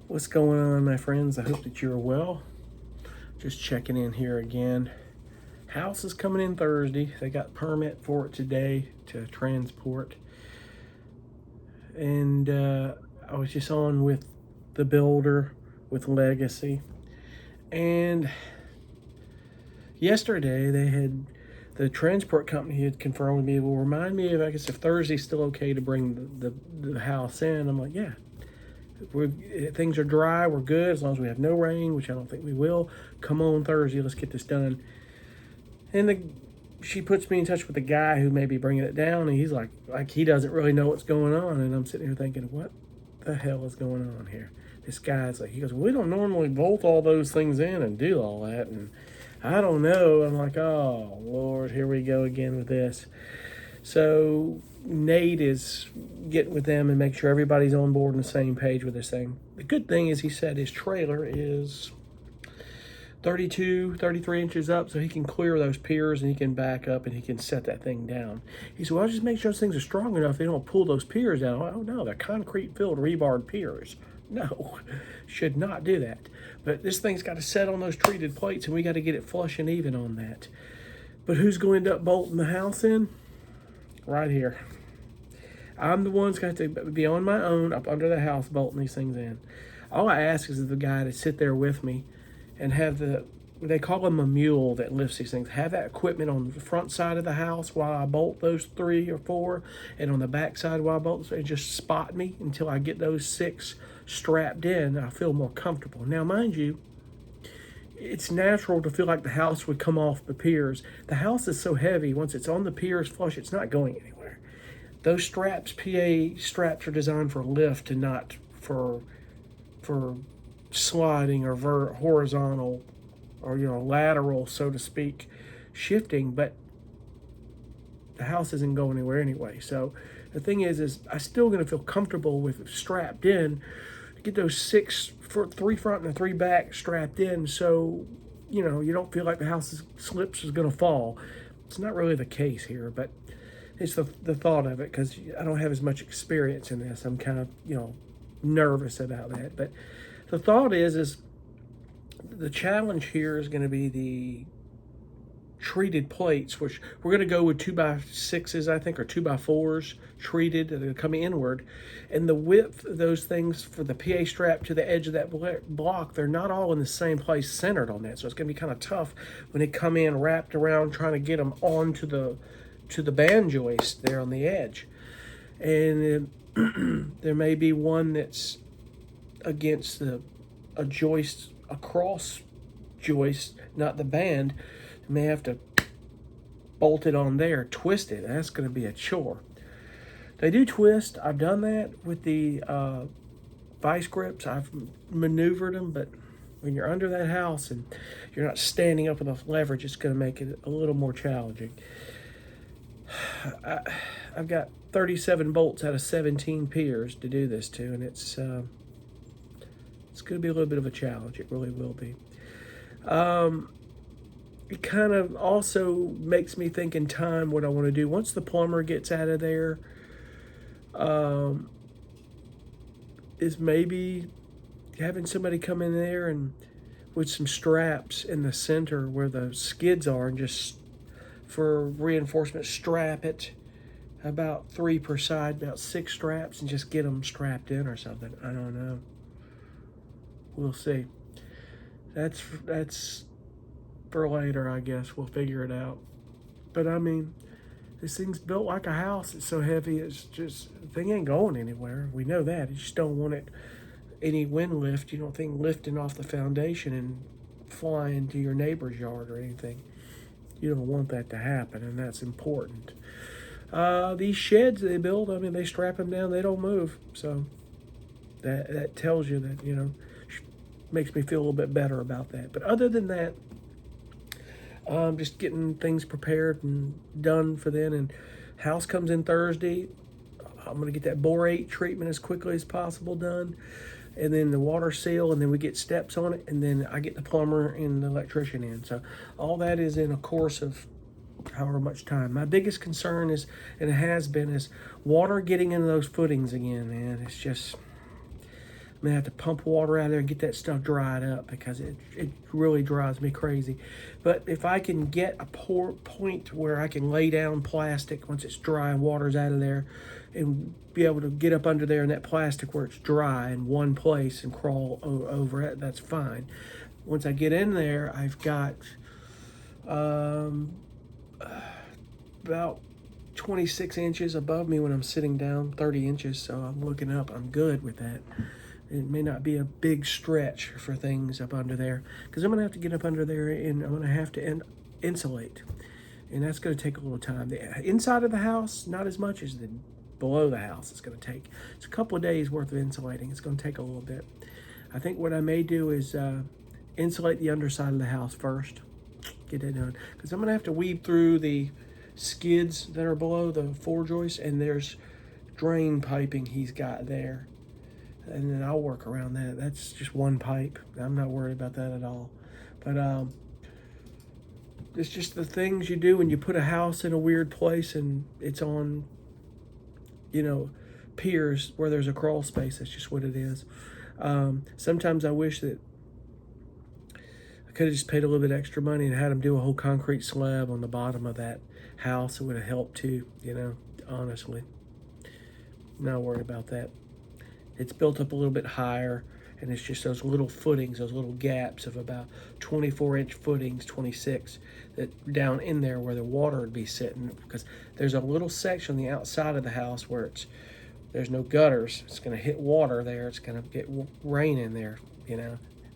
What's going on, my friends? I hope that you're well. Just checking in here again. House is coming in Thursday. They got permit for it today to transport. And I was just on with the builder with Legacy. And yesterday the transport company had confirmed with me, well, remind me if if Thursday's still okay to bring the house in. I'm like, yeah. Things are dry, we're good as long as we have no rain, which I don't think we will. Come on Thursday, let's get this done. And she puts me in touch with the guy who may be bringing it down, and he's like he doesn't really know what's going on. And I'm sitting here thinking, what the hell is going on here? This guy's like, he goes, we don't normally bolt all those things in and do all that, and I don't know. I'm like, oh Lord, here we go again with this. So Nate is getting with them and make sure everybody's on board on the same page with this thing. The good thing is he said his trailer is 33 inches up, so he can clear those piers and he can back up and he can set that thing down. He said, well, I'll just make sure those things are strong enough they don't pull those piers down. Oh no, they're concrete-filled rebarred piers. No, should not do that. But this thing's got to set on those treated plates, and we got to get it flush and even on that. But who's going to end up bolting the house in? Right here. I'm the one's going to have to be on my own up under the house bolting these things in. All I ask is the guy to sit there with me and have they call him a mule that lifts these things. Have that equipment on the front side of the house while I bolt those 3 or 4, and on the back side while I bolt, and just spot me until I get those 6 strapped in. I feel more comfortable. Now, mind you, it's natural to feel like the house would come off the piers. The house is so heavy, once it's on the piers flush, it's not going anywhere. Those straps, PA straps, are designed for lift and not for sliding or horizontal or lateral, so to speak, shifting. But the house isn't going anywhere anyway. So the thing is I'm still going to feel comfortable with strapped in. Get those 6 3 front and 3 back strapped in, so you don't feel like the house slips is going to fall. It's not really the case here, but it's the thought of it, because I don't have as much experience in this. I'm kind of nervous about that. But the thought is the challenge here is going to be the treated plates, which we're going to go with 2x6s, I think, or 2x4s treated that are coming inward. And the width of those things for the PA strap to the edge of that block, they're not all in the same place centered on that. So it's going to be kind of tough when they come in wrapped around trying to get them onto the band joist there on the edge. And there may be one that's against a joist, a cross joist, not the band. You may have to bolt it on there, twist it. That's going to be a chore. They do twist. I've done that with the vice grips. I've maneuvered them, but when you're under that house and you're not standing up enough leverage, it's going to make it a little more challenging. I've got 37 bolts out of 17 piers to do this to, and it's going to be a little bit of a challenge. It really will be. It kind of also makes me think in time what I want to do. Once the plumber gets out of there, is maybe having somebody come in there and with some straps in the center where the skids are, and just for reinforcement strap it about 3 per side, about 6 straps, and just get them strapped in or something. I don't know. We'll see. That's for later, I guess. We'll figure it out. But I mean, this thing's built like a house. It's so heavy, it's just, the thing ain't going anywhere. We know that. You just don't want it any wind lift. You don't think lifting off the foundation and flying to your neighbor's yard or anything. You don't want that to happen, and that's important. These sheds they build, I mean, they strap them down, they don't move. So that tells you that, makes me feel a little bit better about that. But other than that, just getting things prepared and done for then. And house comes in Thursday. I'm going to get that borate treatment as quickly as possible done. And then the water seal, and then we get steps on it. And then I get the plumber and the electrician in. So all that is in a course of however much time. My biggest concern is, and it has been, is water getting into those footings again, man. It's just, I'm gonna have to pump water out of there and get that stuff dried up because it really drives me crazy. But if I can get a point where I can lay down plastic once it's dry and water's out of there, and be able to get up under there in that plastic where it's dry in one place and crawl over it, that's fine. Once I get in there, I've got about 26 inches above me when I'm sitting down, 30 inches, so I'm looking up. I'm good with that. It may not be a big stretch for things up under there because I'm going to have to get up under there and I'm going to have to insulate. And that's going to take a little time. The inside of the house, not as much as the below the house it's going to take. It's a couple of days worth of insulating. It's going to take a little bit. I think what I may do is insulate the underside of the house first. Get that done. Because I'm going to have to weave through the skids that are below the four joists, and there's drain piping he's got there. And then I'll work around that. That's just one pipe. I'm not worried about that at all. But it's just the things you do when you put a house in a weird place and it's on, piers where there's a crawl space. That's just what it is. Sometimes I wish that I could have just paid a little bit extra money and had them do a whole concrete slab on the bottom of that house. It would have helped too, honestly. Not worried about that. It's built up a little bit higher, and it's just those little footings, those little gaps of about 24-inch footings, 26, that down in there where the water would be sitting, because there's a little section on the outside of the house where there's no gutters. It's going to hit water there. It's going to get rain in there,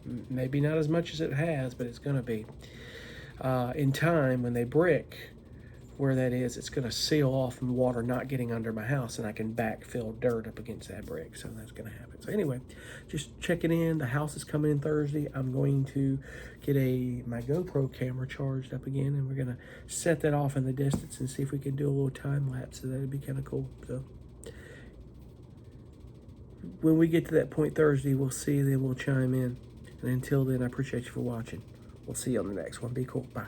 Maybe not as much as it has, but it's going to be. In time, when they brick where that is, it's going to seal off from water not getting under my house, and I can backfill dirt up against that brick. So that's going to happen. So anyway, just checking in. The house is coming in Thursday. I'm going to get my GoPro camera charged up again, and we're going to set that off in the distance and see if we can do a little time lapse. So that'd be kind of cool. So when we get to that point Thursday, we'll see. Then we'll chime in. And until then, I appreciate you for watching. We'll see you on the next one. Be cool. Bye.